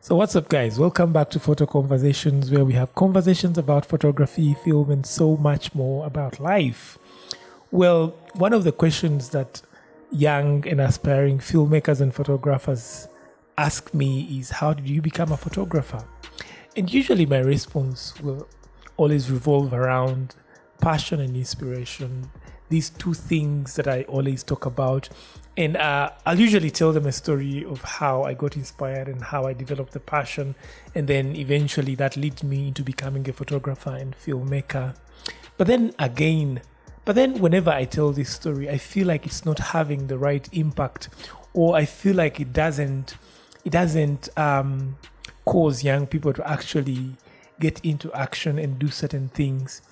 So what's up, guys? Welcome back to Photo Conversations, where we have conversations about photography, film, and so much more about life. Well, one of the questions that young and aspiring filmmakers and photographers ask me is, how did you become a photographer? And usually my response will always revolve around passion and inspiration, these two things that I always talk about. And I'll usually tell them a story of how I got inspired and how I developed the passion. And then eventually that leads me into becoming a photographer and filmmaker. But then whenever I tell this story, I feel like it's not having the right impact, or I feel like it doesn't cause young people to actually get into action and do certain things.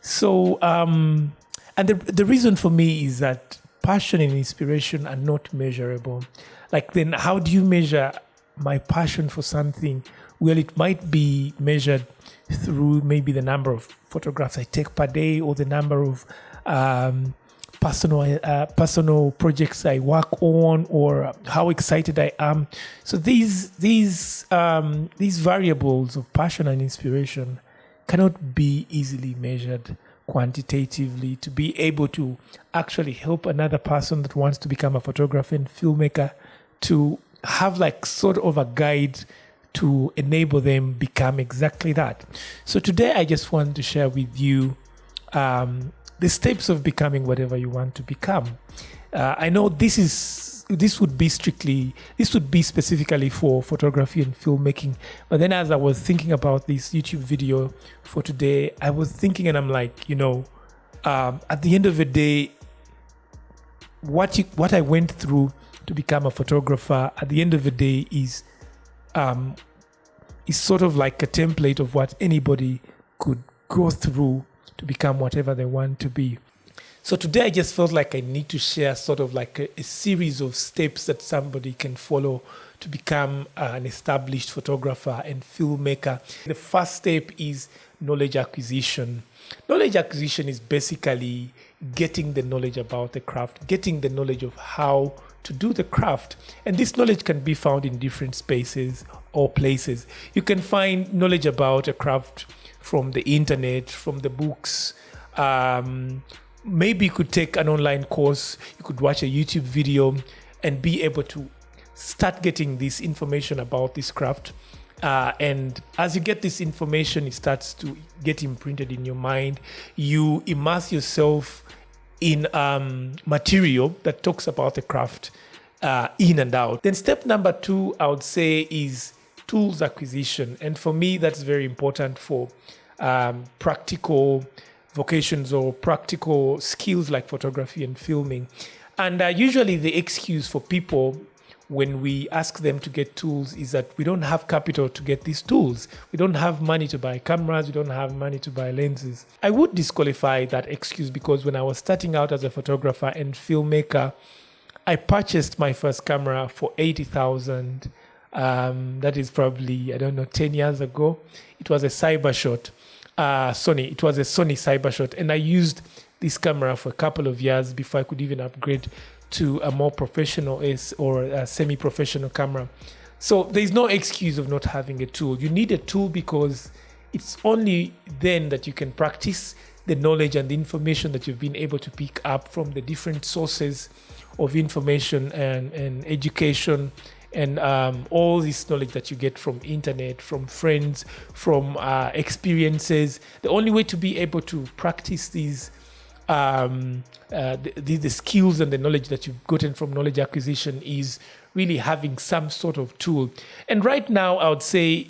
So, and the reason for me is that passion and inspiration are not measurable. Like, then how do you measure my passion for something? Well, it might be measured through maybe the number of photographs I take per day, or the number of personal projects I work on, or how excited I am. So these variables of passion and inspiration cannot be easily measured quantitatively to be able to actually help another person that wants to become a photographer and filmmaker to have like sort of a guide to enable them become exactly that. So today I just want to share with you the steps of becoming whatever you want to become. I know this would be specifically for photography and filmmaking. But then as I was thinking about this YouTube video for today, I was thinking, and I'm like, at the end of the day, what I went through to become a photographer, at the end of the day is sort of like a template of what anybody could go through to become whatever they want to be. So today I just felt like I need to share sort of like a series of steps that somebody can follow to become an established photographer and filmmaker. The first step is knowledge acquisition. Knowledge acquisition is basically getting the knowledge about the craft, getting the knowledge of how to do the craft. And this knowledge can be found in different spaces or places. You can find knowledge about a craft from the internet, from the books. Maybe you could take an online course, you could watch a YouTube video and be able to start getting this information about this craft. And as you get this information, it starts to get imprinted in your mind. You immerse yourself in material that talks about the craft in and out. Then step number 2, I would say, is tools acquisition. And for me, that's very important for practical vocations or practical skills like photography and filming. And usually the excuse for people when we ask them to get tools is that we don't have capital to get these tools. We don't have money to buy cameras. We don't have money to buy lenses. I would disqualify that excuse, because when I was starting out as a photographer and filmmaker, I purchased my first camera for 80,000. That is probably, 10 years ago. It was a Cybershot. Sony. It was a Sony Cybershot, and I used this camera for a couple of years before I could even upgrade to a more professional or a semi-professional camera. So there's no excuse of not having a tool. You need a tool because it's only then that you can practice the knowledge and the information that you've been able to pick up from the different sources of information and education, and all this knowledge that you get from internet, from friends, from experiences. The only way to be able to practice these the skills and the knowledge that you've gotten from knowledge acquisition is really having some sort of tool. And right now, I would say,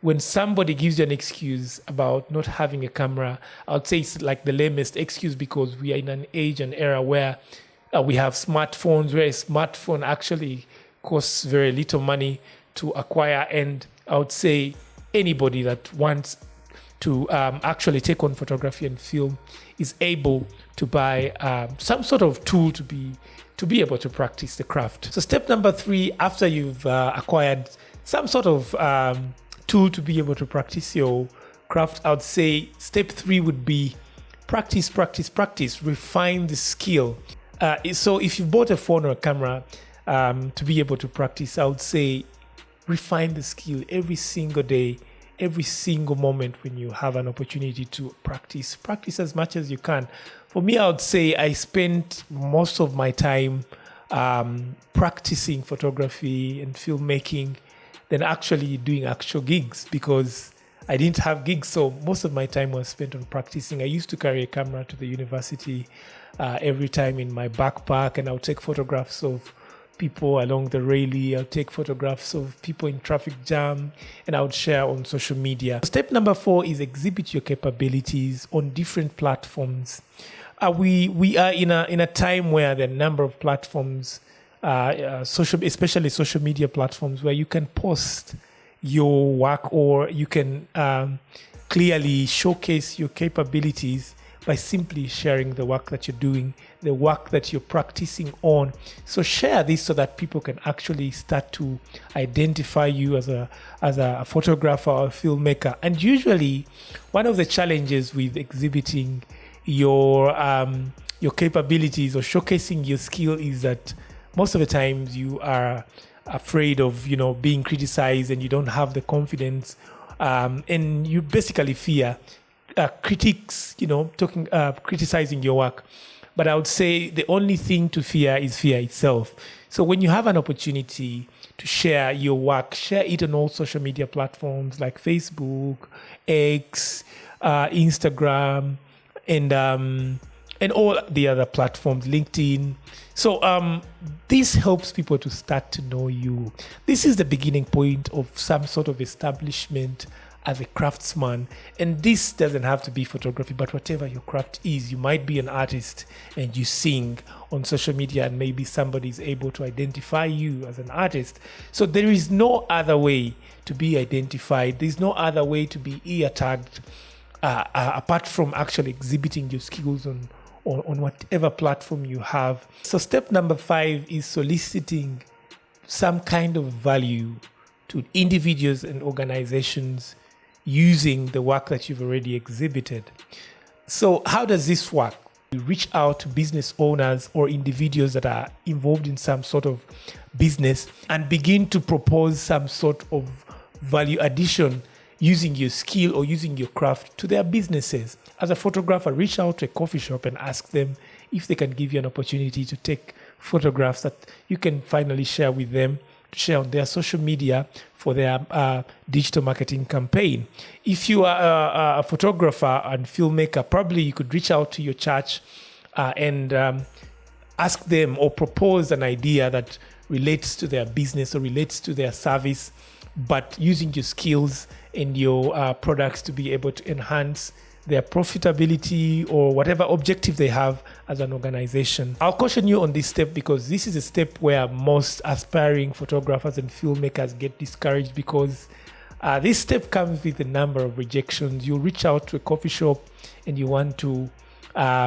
when somebody gives you an excuse about not having a camera, I would say it's like the lamest excuse, because we are in an age and era where we have smartphones, where a smartphone actually costs very little money to acquire. And I would say anybody that wants to actually take on photography and film is able to buy some sort of tool to be able to practice the craft. So step number 3, after you've acquired some sort of tool to be able to practice your craft, I would say step 3 would be practice, refine the skill. So if you bought a phone or a camera to be able to practice, I would say refine the skill every single day, every single moment when you have an opportunity to practice. Practice as much as you can. For me, I would say I spent most of my time practicing photography and filmmaking than actually doing actual gigs, because I didn't have gigs. So most of my time was spent on practicing. I used to carry a camera to the university every time in my backpack, and I would take photographs of people along the railie. I'll take photographs of people in traffic jam, and I would share on social media. Step number 4 is exhibit your capabilities on different platforms. We are in a time where there are a number of platforms, especially social media platforms, where you can post your work, or you can clearly showcase your capabilities by simply sharing the work that you're doing, the work that you're practicing on. So share this so that people can actually start to identify you as a photographer or a filmmaker. And usually, one of the challenges with exhibiting your capabilities or showcasing your skill is that most of the times you are afraid of being criticized, and you don't have the confidence, and you basically fear critics criticizing your work. But I would say the only thing to fear is fear itself. So when you have an opportunity to share your work, share it on all social media platforms like Facebook, X, Instagram, and all the other platforms, LinkedIn. So this helps people to start to know you. This is the beginning point of some sort of establishment as a craftsman. And this doesn't have to be photography, but whatever your craft is. You might be an artist and you sing on social media, and maybe somebody is able to identify you as an artist. So there is no other way to be identified. There's no other way to be ear tagged apart from actually exhibiting your skills on whatever platform you have. So step number 5 is soliciting some kind of value to individuals and organizations using the work that you've already exhibited. So how does this work? You reach out to business owners or individuals that are involved in some sort of business and begin to propose some sort of value addition using your skill or using your craft to their businesses. As a photographer, reach out to a coffee shop and ask them if they can give you an opportunity to take photographs that you can finally share with them, to share on their social media for their digital marketing campaign. If you are a photographer and filmmaker, probably you could reach out to your church and ask them or propose an idea that relates to their business or relates to their service, but using your skills and your products to be able to enhance their profitability or whatever objective they have as an organization. I'll caution you on this step because this is a step where most aspiring photographers and filmmakers get discouraged, because this step comes with a number of rejections. You reach out to a coffee shop and you want to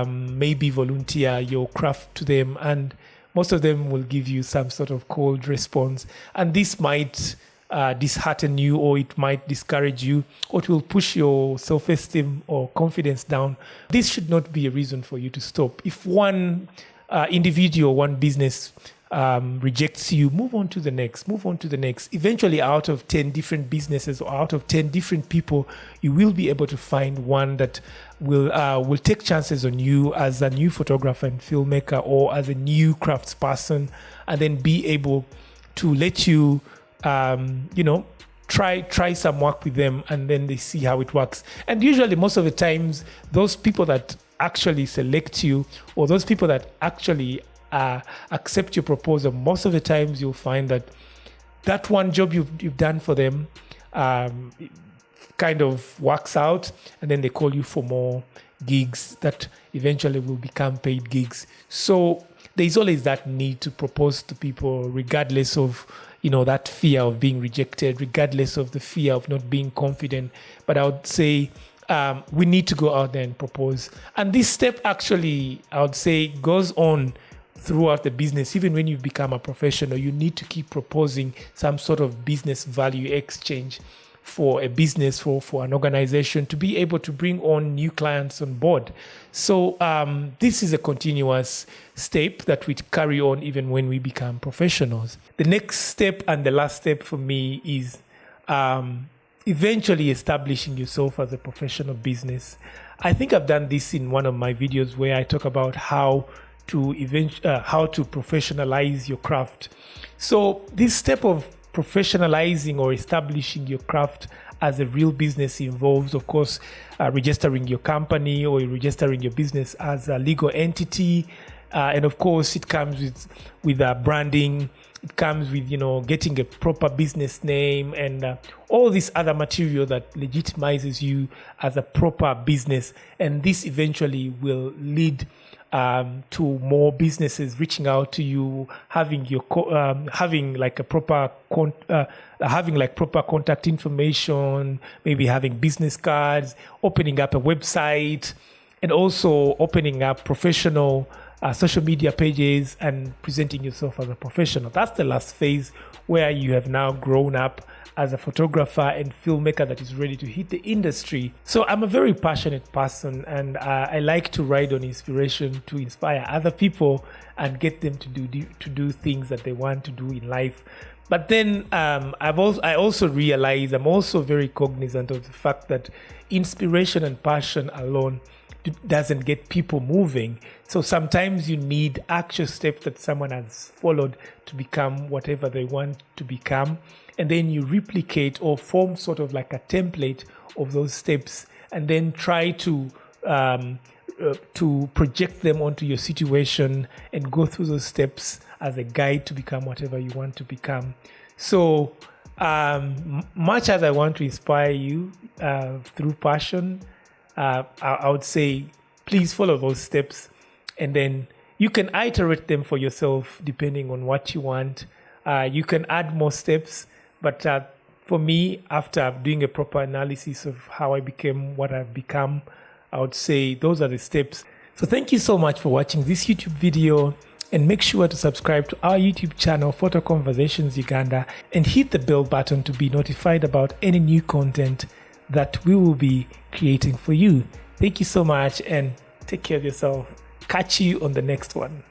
maybe volunteer your craft to them, and most of them will give you some sort of cold response, and this might dishearten you, or it might discourage you, or it will push your self-esteem or confidence down. This should not be a reason for you to stop. If one individual, one business rejects you, move on to the next. Eventually, out of 10 different businesses or out of 10 different people, you will be able to find one that will take chances on you as a new photographer and filmmaker, or as a new craftsperson, and then be able to let you try some work with them, and then they see how it works. And usually, most of the times, those people that actually select you, or those people that actually accept your proposal, most of the times you'll find that one job you've done for them kind of works out, and then they call you for more gigs that eventually will become paid gigs. So there's always that need to propose to people, regardless of that fear of being rejected, regardless of the fear of not being confident. But I would say we need to go out there and propose. And this step actually, I would say, goes on throughout the business. Even when you've become a professional, you need to keep proposing some sort of business value exchange for a business, for an organization to be able to bring on new clients on board. So this is a continuous step that we carry on even when we become professionals. The next step and the last step for me is eventually establishing yourself as a professional business. I think I've done this in one of my videos where I talk about how to professionalize your craft. So this step of professionalizing or establishing your craft as a real business involves, of course, registering your company or registering your business as a legal entity. And of course, it comes with branding. It comes with, getting a proper business name and all this other material that legitimizes you as a proper business. And this eventually will lead to more businesses reaching out to you, having proper contact information, maybe having business cards, opening up a website, and also opening up professional social media pages and presenting yourself as a professional. That's the last phase where you have now grown up as a photographer and filmmaker that is ready to hit the industry. So I'm a very passionate person, and I like to ride on inspiration to inspire other people and get them to do things that they want to do in life. But then I also realize I'm also very cognizant of the fact that inspiration and passion alone doesn't get people moving. So sometimes you need actual steps that someone has followed to become whatever they want to become. And then you replicate or form sort of like a template of those steps and then try to project them onto your situation and go through those steps as a guide to become whatever you want to become. So much as I want to inspire you through passion, I would say, please follow those steps, and then you can iterate them for yourself depending on what you want. You can add more steps, but for me, after doing a proper analysis of how I became what I've become, I would say those are the steps. So thank you so much for watching this YouTube video, and make sure to subscribe to our YouTube channel, Photo Conversations Uganda, and hit the bell button to be notified about any new content that we will be creating for you. Thank you so much and take care of yourself. Catch you on the next one.